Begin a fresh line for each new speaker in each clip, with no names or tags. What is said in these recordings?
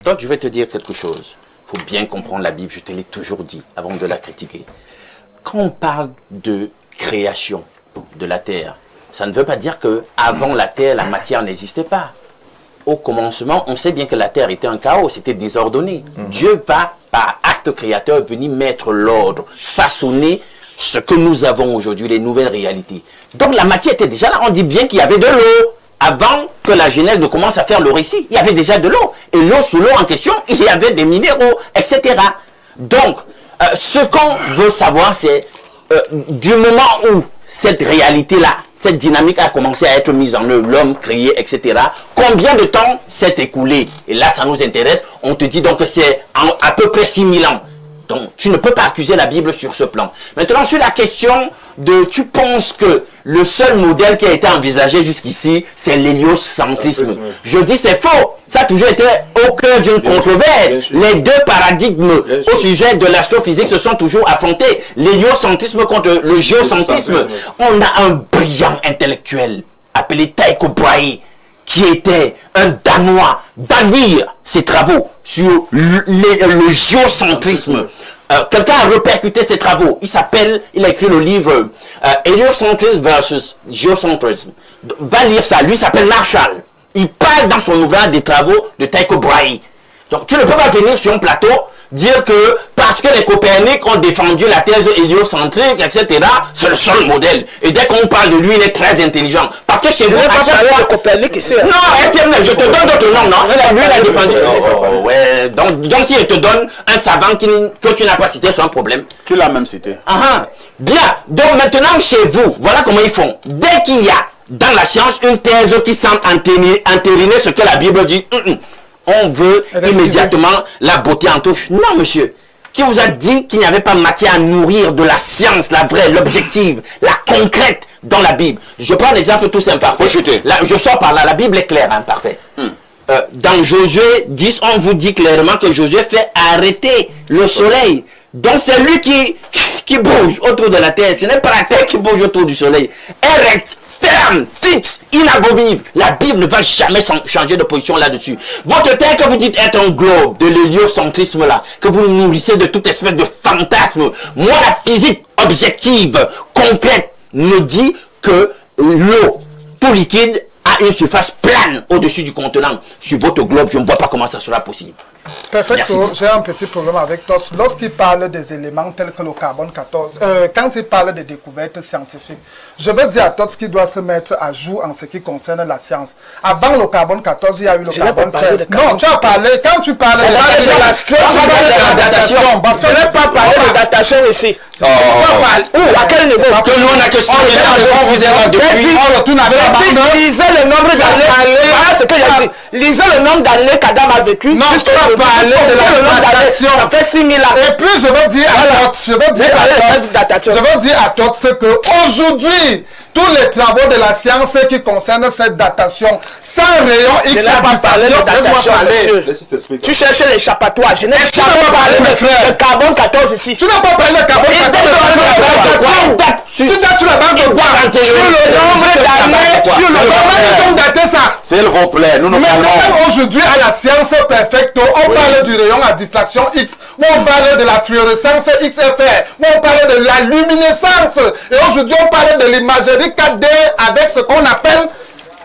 Donc, je vais te dire quelque chose. Il faut bien comprendre la Bible, je te l'ai toujours dit avant de la critiquer. Quand on parle de création de la terre, ça ne veut pas dire qu'avant la terre, la matière n'existait pas. Au commencement, on sait bien que la terre était un chaos, c'était désordonné. Dieu va, par acte créateur, venir mettre l'ordre, façonner ce que nous avons aujourd'hui, les nouvelles réalités. Donc la matière était déjà là, on dit bien qu'il y avait de l'eau. Avant que la Genèse ne commence à faire le récit, il y avait déjà de l'eau. Et l'eau, sous l'eau en question, il y avait des minéraux, etc. Donc, ce qu'on veut savoir, c'est du moment où cette réalité-là, cette dynamique a commencé à être mise en œuvre, l'homme créé, etc. Combien de temps s'est écoulé? Et là, ça nous intéresse. On te dit donc que c'est à peu près 6000 ans. Donc, tu ne peux pas accuser la Bible sur ce plan. Maintenant, sur la question de, tu penses que le seul modèle qui a été envisagé jusqu'ici, c'est l'héliocentrisme. Je dis c'est faux. Ça a toujours été au cœur d'une controverse. Les deux paradigmes au sujet de l'astrophysique se sont toujours affrontés. L'héliocentrisme contre le géocentrisme. On a un brillant intellectuel appelé Tycho Brahe, qui était un Danois, va lire ses travaux sur le géocentrisme. Quelqu'un a répercuté ses travaux. Il a écrit le livre Héliocentrisme versus Géocentrisme. Va lire ça. Lui s'appelle Marshall. Il parle dans son ouvrage des travaux de Tycho Brahe. Donc tu ne peux pas venir sur un plateau dire que parce que les Copernic ont défendu la thèse héliocentrique, etc., c'est le seul modèle. Et dès qu'on parle de lui, il est très intelligent. Parce que chez vous,
pas parler de Copernic ici.
Non, je te donne d'autres noms, non? Lui, il a défendu. Ouais. Donc si il te donne un savant que tu n'as pas cité, c'est un problème.
Tu l'as même cité.
Bien. Donc maintenant, chez vous, voilà comment ils font. Dès qu'il y a dans la science une thèse qui semble entériner ce que la Bible dit, on veut immédiatement la beauté en touche. Non, monsieur. Qui vous a dit qu'il n'y avait pas matière à nourrir de la science, la vraie, l'objective, la concrète dans la Bible? Je prends un exemple tout simple. Je sors par là. La Bible est claire, parfait. Dans Josué 10, on vous dit clairement que Josué fait arrêter le soleil. Donc c'est lui qui bouge autour de la terre. Ce n'est pas la terre qui bouge autour du soleil. Erect, ferme, fixe, inamovible. La Bible ne va jamais changer de position là-dessus. Votre terre que vous dites être un globe, de l'héliocentrisme là, que vous nourrissez de toute espèce de fantasme. Moi, la physique objective, complète, me dit que l'eau, tout liquide, a une surface plane au-dessus du contenant. Sur votre globe, je ne vois pas comment ça sera possible.
Perfecto, j'ai un petit problème avec toi. Lorsqu'il parle des éléments tels que le carbone 14, quand il parle des découvertes scientifiques, je veux dire à Tots qu'il doit se mettre à jour en ce qui concerne la science. Avant le carbone 14, il y a eu le carbone 13. Non, tu as parlé, quand tu parles
de la datation, parce que je n'ai pas parlé de datation ici. Tu parles où? À quel niveau?
Que nous on a que 100 ans depuis.
On retourne avec la bande.
Lisez le nombre d'années. Voilà ce que j'ai dit. Lisez le nombre d'années qu'Adam a vécu.
Non, tu vas parler de la datation.
Ça fait 6000 ans.
Et puis je veux dire à Tots, je veux dire à Tots que aujourd'hui, tous les travaux de la science qui concernent cette datation, sans rayon X,
je n'ai pas parlé de datation, monsieur. Tu cherches l'échappatoire. Je n'ai pas parlé de carbone 14 ici.
Tu n'as pas parlé de carbone 14. Tu dates sur la base de quoi?
Sur le nombre d'années. Sur le
nombre d'années, ça.
S'il vous plaît, nous nous parlons.
Maintenant, aujourd'hui, à la science perfecto, on parle du rayon à diffraction X, on parle de la fluorescence XFR, on parle de la luminescence. Et aujourd'hui, on parle de l'imagerie 4D avec ce qu'on appelle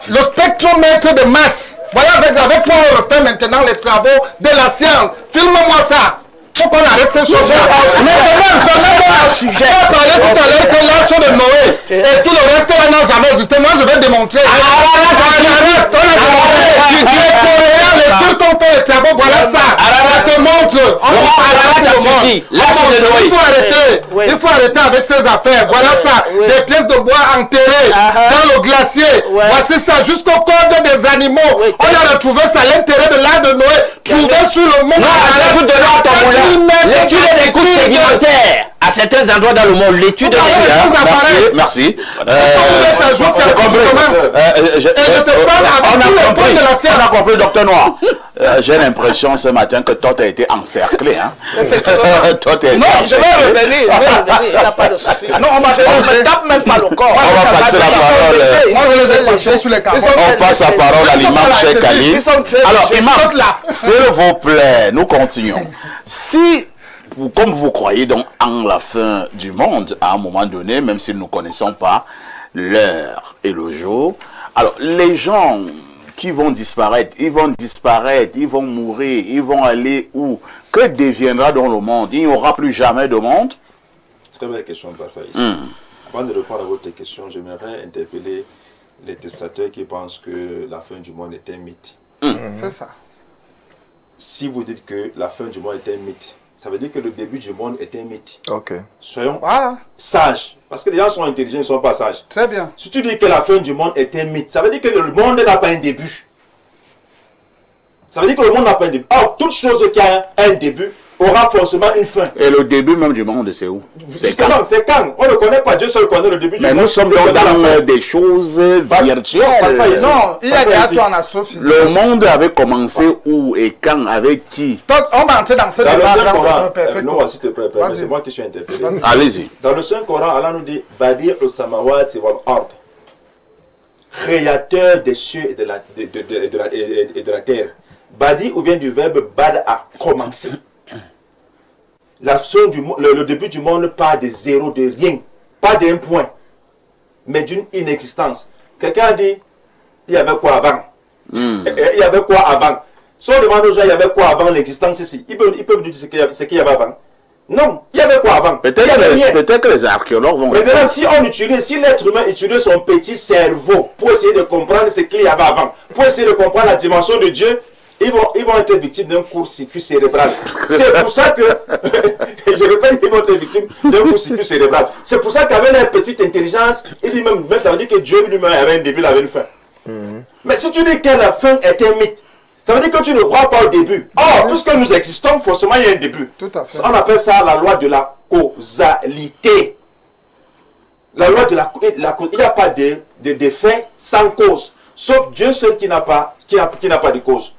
le spectromètre de masse. Voilà avec quoi on refait maintenant les travaux de la science. Filme-moi ça. Faut qu'on arrête ces choses-là. Maintenant, un sujet. On a parlé tout à l'heure que l'arche de Noé et tout le reste là n'a jamais existé. Moi, je vais démontrer. Tu dis coréen, les Turcs ont fait les travaux. Voilà ça. On te montre. Il faut arrêter avec ces affaires. Voilà ça. Des pièces de bois enterrées dans le glacier. Voici ça. Jusqu'au code des animaux. On a retrouvé ça. L'intérêt de l'art de Noé. Trouvé sur le monde.
L'étude des couches sédimentaires. à certains endroits dans le monde, l'étude de
Merci.
On a compris, docteur Noir. J'ai l'impression ce matin que toi, tu as été encerclé. Hein?
Effectivement.
Non,
je vais revenir. Il n'y a pas de souci. Non, on ne tape même pas le corps.
On va passer la parole. On passe la parole à l'imam Cheikh Ali. Alors, imam, s'il vous plaît, nous continuons. Si, comme vous croyez donc en la fin du monde, à un moment donné, même si nous ne connaissons pas l'heure et le jour, alors les gens qui vont disparaître, ils vont mourir, ils vont aller où? Que deviendra dans le monde? Il n'y aura plus jamais de monde?
Très belle question, parfait. Avant de répondre à votre question, j'aimerais interpeller les téléspectateurs qui pensent que la fin du monde est un mythe.
C'est ça.
Si vous dites que la fin du monde est un mythe, ça veut dire que le début du monde est un mythe.
Ok.
Soyons sages. Parce que les gens sont intelligents, ils ne sont pas sages.
Très bien.
Si tu dis que la fin du monde est un mythe, ça veut dire que le monde n'a pas un début. Ça veut dire que le monde n'a pas un début. Or, toute chose qui a un début aura forcément une fin.
Et le début même du monde, c'est où?
Justement, c'est quand? On ne connaît pas, Dieu seul connaît le début du monde.
Mais nous sommes donc dans des choses virtuelles.
Non, il y a des atos en astrophysique.
Le monde avait commencé où et quand, avec qui?
On va entrer dans ce débat.
Non, s'il te plaît, c'est moi qui suis interpellé.
Allez-y.
Dans le Saint-Coran, Allah nous dit Badi al-Samawati wal-Ard, créateur des cieux et de la terre. Badi ou vient du verbe bada, commencer. Le début du monde, pas de zéro, de rien, pas d'un point, mais d'une inexistence. Quelqu'un a dit, il y avait quoi avant? Il y avait quoi avant? Si on demande aux gens, il y avait quoi avant l'existence ici, ils peuvent nous dire ce qu'il y avait avant. Non, il y avait quoi avant?
Peut-être que les archéologues vont...
Maintenant, si l'être humain utilise son petit cerveau pour essayer de comprendre ce qu'il y avait avant, pour essayer de comprendre la dimension de Dieu, ils vont être victimes d'un court-circuit cérébral. C'est pour ça que, je répète, ils vont être victimes d'un court-circuit cérébral. C'est pour ça qu'avec leur petite intelligence, il dit même ça veut dire que Dieu lui-même avait un début, il avait une fin. Mais si tu dis que la fin est un mythe, ça veut dire que tu ne crois pas au début. Or, puisque nous existons, forcément il y a un début.
Tout à fait.
On appelle ça la loi de la causalité. La loi de la cause. Il n'y a pas de fait sans cause. Sauf Dieu seul qui n'a pas de cause.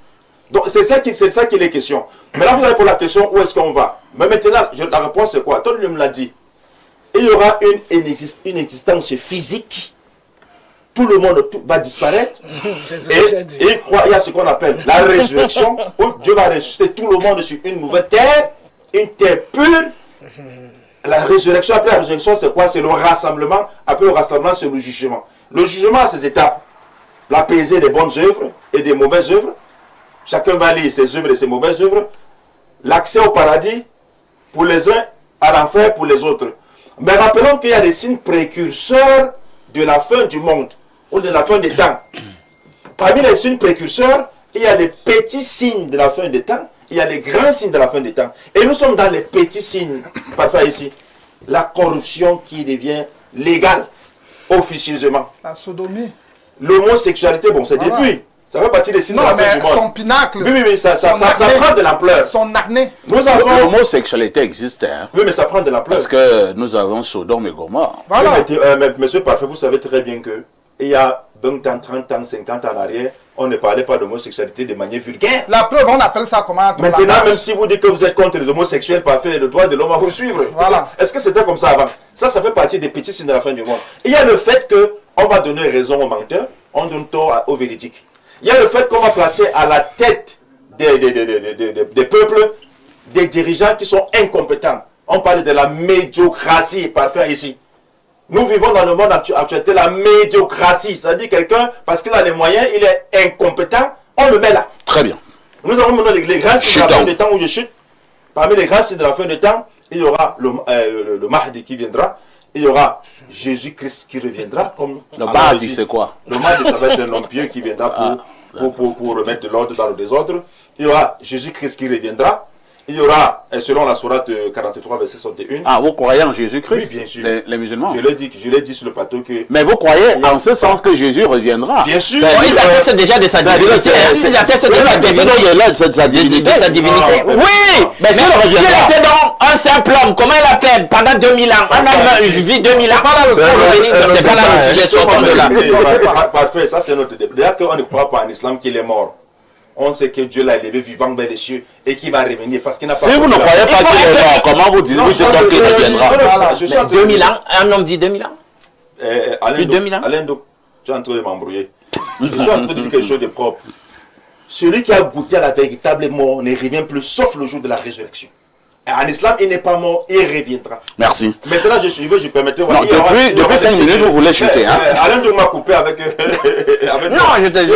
Donc c'est ça qu'il est question. Maintenant vous avez posé la question où est-ce qu'on va. Mais maintenant la réponse c'est quoi? Toi lui me l'a dit. Il y aura une existence physique. Tout le monde va disparaître. Et il croit il y a ce qu'on appelle la résurrection où Dieu va ressusciter tout le monde sur une nouvelle terre, une terre pure. La résurrection, après la résurrection c'est quoi? C'est le rassemblement. Après le rassemblement c'est le jugement. Le jugement a ses étapes. La pesée des bonnes œuvres et des mauvaises œuvres. Chacun va lire ses œuvres et ses mauvaises œuvres. L'accès au paradis pour les uns, à l'enfer pour les autres. Mais rappelons qu'il y a des signes précurseurs de la fin du monde ou de la fin des temps. Parmi les signes précurseurs, il y a les petits signes de la fin des temps, il y a les grands signes de la fin des temps. Et nous sommes dans les petits signes, parfois ici. La corruption qui devient légale, officieusement.
La sodomie.
L'homosexualité, bon, c'est depuis. Ça fait partie des signes de la fin du monde.
Son pinacle.
Oui, ça prend de l'ampleur.
Son acné.
L'homosexualité existe. Hein.
Oui, mais ça prend de l'ampleur.
Parce que nous avons Sodome et Gomorrhe.
Voilà. Oui, mais monsieur Parfait, vous savez très bien que il y a 20 ans, 30 ans, 50 ans en arrière, on ne parlait pas d'homosexualité de manière vulgaire.
La preuve, on appelle ça comment?
Maintenant, même si vous dites que vous êtes contre les homosexuels, Parfait, le droit de l'homme à vous suivre.
Voilà.
Est-ce que c'était comme ça avant? Ça fait partie des petits signes de la fin du monde. Il y a le fait qu'on va donner raison aux menteurs, on donne tort aux véridiques. Il y a le fait qu'on va placer à la tête des peuples des dirigeants qui sont incompétents. On parle de la médiocratie, Parfait, ici. Nous vivons dans le monde actuel de la médiocratie. Ça veut dire quelqu'un, parce qu'il a les moyens, il est incompétent, on le met là.
Très bien.
Nous avons maintenant les grands signes de la fin des temps où je chute. Parmi les grands signes de la fin des temps, il y aura le Mahdi qui viendra. Il y aura Jésus-Christ qui reviendra. Comme
le Mahdi, c'est quoi?
Le Mahdi, ça va être un homme pieux qui viendra pour remettre de l'ordre dans le désordre. Il y aura Jésus-Christ qui reviendra. il y aura, selon la sourate 43, verset 61.
Ah, vous croyez en Jésus-Christ?
Oui, bien sûr.
Les musulmans.
Je l'ai dit sur le plateau que...
Mais vous croyez en ce sens que Jésus reviendra?
Bien sûr.
Ils attestent déjà de sa divinité. Ils attestent de sa divinité. De sa divinité. Oui, mais s'il était donc un simple homme, comment il a fait pendant 2000 ans? Un homme vit 2000 ans. C'est pas là le sujet, sortons de là.
Parfait, ça c'est notre débat. D'ailleurs qu'on ne croit pas en islam qu'il est mort. On sait que Dieu l'a élevé vivant vers les cieux et qu'il va revenir parce qu'il n'a pas...
Si vous ne croyez pas qu'il est mort, comment vous dites donc qu'il reviendra?
2000 ans, un homme dit 2000 ans.
Plus de 2000 ans. Alain, tu es en train de m'embrouiller. Je suis en train de dire quelque chose de propre. Celui qui a goûté à la véritable mort ne revient plus, sauf le jour de la résurrection. En islam, il n'est pas mort, il reviendra.
Merci.
Maintenant, je permettais...
Depuis 5 minutes, vous voulez chuter.
Alain m'a coupé avec...
Non, je te
dis.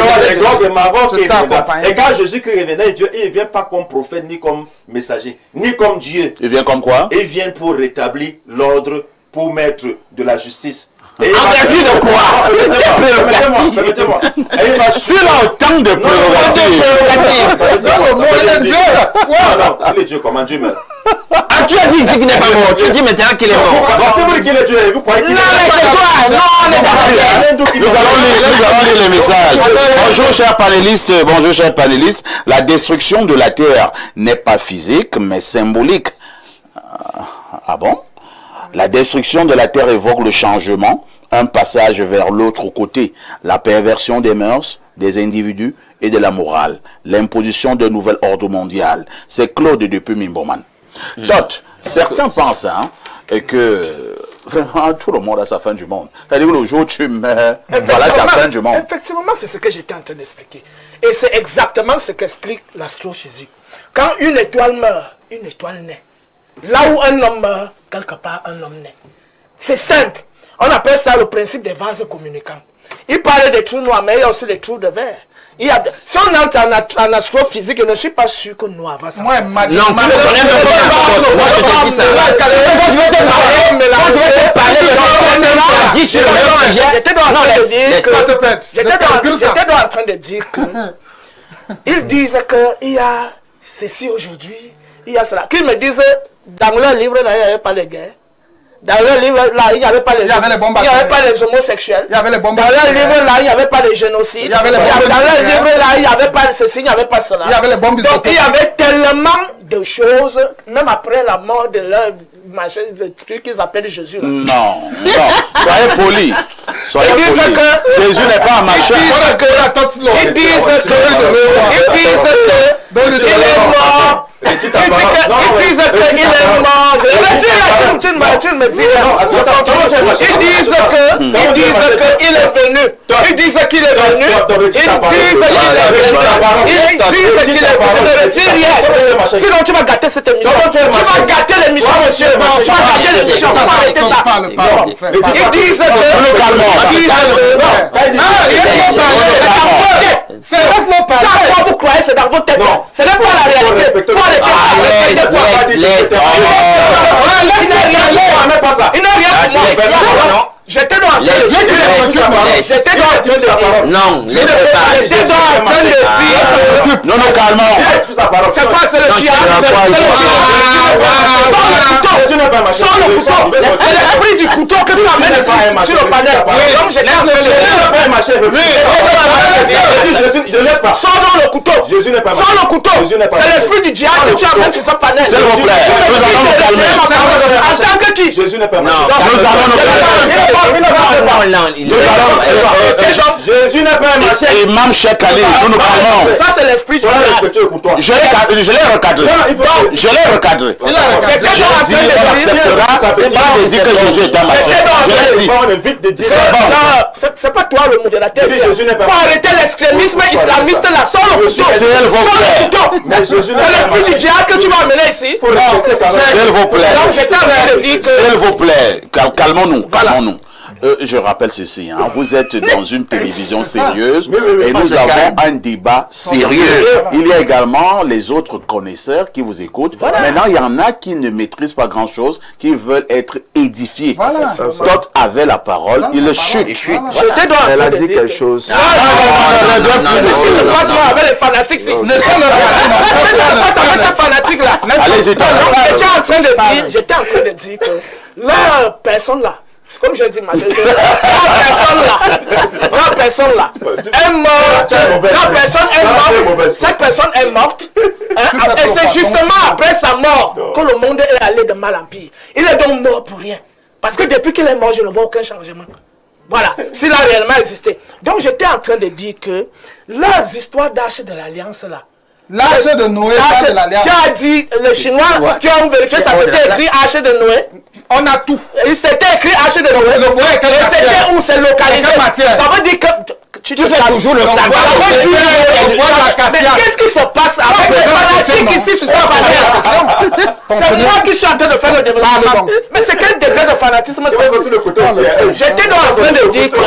Et quand Jésus-Christ revenait, il ne vient pas comme prophète, ni comme messager, ni comme Dieu.
Il vient comme quoi?
Il vient pour rétablir l'ordre, pour mettre de la justice.
En vertu de quoi?
Permettez-moi.
S'il a autant de prérogatives.
Ça veut dire quoi? Il est Dieu, comment Dieu meurt?
Ah, tu as dit ici qu'il n'est pas mort. Tu dis maintenant qu'il est mort.
Si vous dites qu'il est Dieu, vous croyez qu'il est mort?
Non, mais c'est quoi? Non, on est d'accord.
Nous allons lire les messages. Bonjour chers panélistes. La destruction de la terre n'est pas physique, mais symbolique. Ah bon? La destruction de la terre évoque le changement, un passage vers l'autre côté, la perversion des mœurs, des individus et de la morale, l'imposition d'un nouvel ordre mondial. C'est Claude depuis Mimboman. Tot, certains pensent que vraiment tout le monde a sa fin du monde. C'est-à-dire que le jour où tu meurs, voilà ta fin du monde.
Effectivement, c'est ce que j'étais en train d'expliquer. Et c'est exactement ce qu'explique l'astrophysique. Quand une étoile meurt, une étoile naît. Là où un homme meurt, quelque part un homme naît. C'est simple. On appelle ça le principe des vases communicants. Il parlait des trous noirs, mais il y a aussi des trous de verre. Si on entre en astrophysique, je ne suis pas sûr que noir va ça.
Non, tu ne connais même pas. Moi, je te dis ça. Quand je vais te parler,
j'étais en train de dire que ils disent qu'il y a ceci aujourd'hui, il y a cela. Qu'ils me disent, dans leur livre, là, il n'y avait pas de guerre. Dans leur livre, là, il n'y avait pas les homosexuels. Dans leur livre, là, il n'y avait pas les génocides. Dans leur livre, là, il n'y avait pas ceci, il n'y avait pas cela. Donc, il y avait tellement de choses, même après la mort de leur machin, le truc qu'ils appellent Jésus. Là.
Non, soyez polis. Soyez polis. Jésus n'est pas un machin.
Ils disent qu'il est mort. Ils disent qu'il est mort. Tu me dis. Ils disent qu'il est venu. Ils disent qu'il est venu. Sinon tu vas gâter cette émission. Tu vas gâter l'émission, monsieur. Tu vas gâter l'émission. Tu vas arrêter ça. Ils disent c'est quoi vous croyez, c'est dans votre tête. Ce n'est pas la réalité. Il n'a rien pour moi. J'étais dans la
non,
non, calmons.
C'est quoi, c'est le djihad. Sans le couteau. C'est l'esprit du couteau que tu amènes sur le panel. Donc je laisse pas. Sans le couteau. Jésus n'est pas machin. Sans le couteau. C'est l'esprit du djihad que tu amènes sur ce panel.
S'il vous plaît, nous allons nous calmer.
En tant que qui?
Jésus n'est pas machin.
Nous allons nous calmer.
Jésus n'est pas un machin.
Imam Cheikh Ali, nous nous calmons.
Ça c'est l'esprit du djihad.
Je l'ai recadré. Je l'ai recadré. J'ai dit que Jésus est un machin.
C'est pas toi le modérateur. Faut arrêter l'extrémisme islamiste là. Sans le couteau. C'est l'esprit du djihad que tu vas amener ici.
S'il vous plaît. S'il vous plaît. Calmons-nous. Je rappelle ceci, vous êtes dans une télévision sérieuse et nous avons un débat sérieux. Il y a également les autres connaisseurs qui vous écoutent. Maintenant, il y en a qui ne maîtrisent pas grand-chose, qui veulent être édifiés. D'autres avaient la parole, ils chutent.
Elle a dit quelque chose.
C'est pas avec les fanatiques. C'est pas avec ces fanatiques là.
allez-y.
J'étais en train de dire que la personne là, comme je dis, la personne là est morte. La personne est morte. Cette personne est morte. Et c'est justement après sa mort que le monde est allé de mal en pire. Il est donc mort pour rien. Parce que depuis qu'il est mort, je ne vois aucun changement. Voilà, s'il a réellement existé. Donc j'étais en train de dire que leurs histoires d'Arche de l'Alliance là,
L'arche de Noé, pas de l'Alliance.
Qui a dit, les Chinois qui ont vérifié, ça s'était écrit Arche de Noé.
On a tout.
Il s'était écrit Arche de Noé. Et c'était où c'est localisé. Ça veut dire que tu fais toujours le savoir. Mais qu'est-ce qui se passe avec les fanatiques ici sur cette manière? C'est moi qui suis en train de faire le développement. Mais c'est quel degré de fanatisme c'est? J'étais donc en train de dire que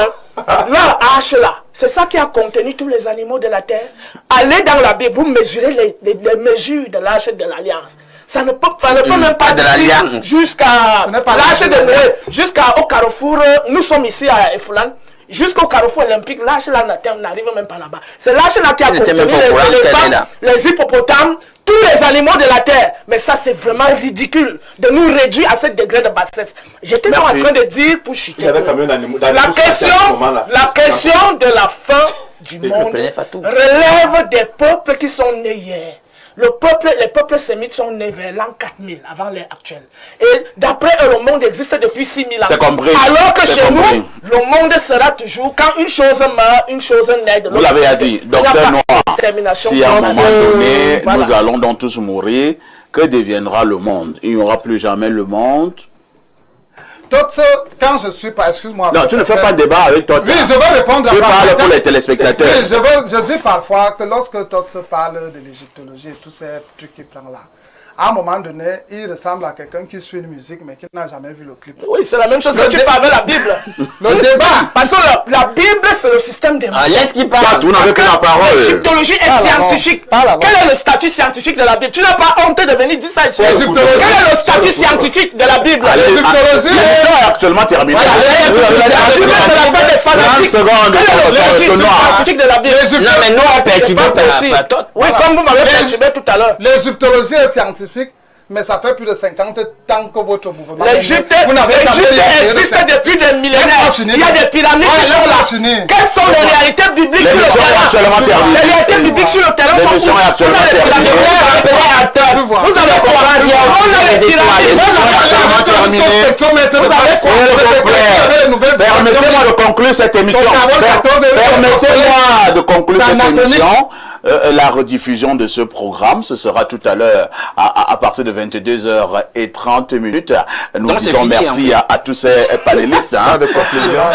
leur arche là, c'est ça qui a contenu tous les animaux de la terre. Allez dans la Bible, vous mesurez les mesures de l'arche de l'Alliance. Ça ne peut même pas
de l'Alliance
jusqu'à l'arche de Noé, jusqu'au carrefour. Nous sommes ici à Efoulan. Jusqu'au carrefour olympique, l'arche là n'arrive même pas là-bas. C'est l'arche là qui a contenu les éléphants, les hippopotames, tous les animaux de la terre. Mais ça, c'est vraiment ridicule de nous réduire à ce degré de bassesse. J'étais donc en train de dire pour chuter. La question de la fin du monde relève des peuples qui sont nés hier. Les peuples sémites sont nés vers l'an 4000 avant l'ère actuelle. Et d'après eux, le monde existe depuis 6000 ans.
C'est compris.
Alors que chez nous, le monde sera toujours, quand une chose meurt, une chose naît de l'autre.
Vous l'avez dit, docteur Noir, si à un moment donné, nous allons donc tous mourir, que deviendra le monde? Il n'y aura plus jamais le monde.
Quand je suis pas, excuse-moi.
Non, tu ne fais pas de débat avec toi.
Oui, je vais répondre à
tu parles pour les téléspectateurs.
Oui, je dis parfois que lorsque Tots parle de l'égyptologie et tous ces trucs qu'il prend là, à un moment donné, il ressemble à quelqu'un qui suit une musique mais qui n'a jamais vu le clip.
Oui, c'est la même chose que tu fais avec la Bible.
Le débat.
Parce que la Bible, c'est le système des mondes.
Laisse qui parle.
Vous n'avez plus la parole.
L'égyptologie est scientifique. Quel est le statut scientifique de la Bible? Tu n'as pas honte de venir dire ça ici. Quel est le statut scientifique de la Bible?
L'égyptologie est actuellement terminée.
C'est la fin des fanatiques.
30 secondes.
Quel est le statut scientifique de la Bible?
Non, mais nous, on perturbe pas.
Oui, comme vous m'avez perturbé tout à l'heure.
L'égyptologie est scientifique. Mais ça fait plus de 50 ans que votre mouvement...
L'Égypte existe depuis des millénaires. Il y a des pyramides qui sont là. Quelles sont les réalités bibliques sur le terrain? Les réalités bibliques sur le terrain sont où? Vous avez compris. On a les pyramides.
Permettez-moi de conclure cette émission. Permettez-moi de conclure cette émission. La rediffusion de ce programme, ce sera tout à l'heure à partir de 22h30. Nous disons merci à tous ces panélistes.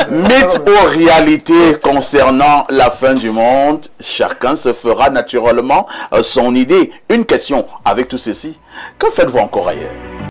Mythe ou réalité concernant la fin du monde, chacun se fera naturellement son idée. Une question avec tout ceci, que faites-vous encore ailleurs?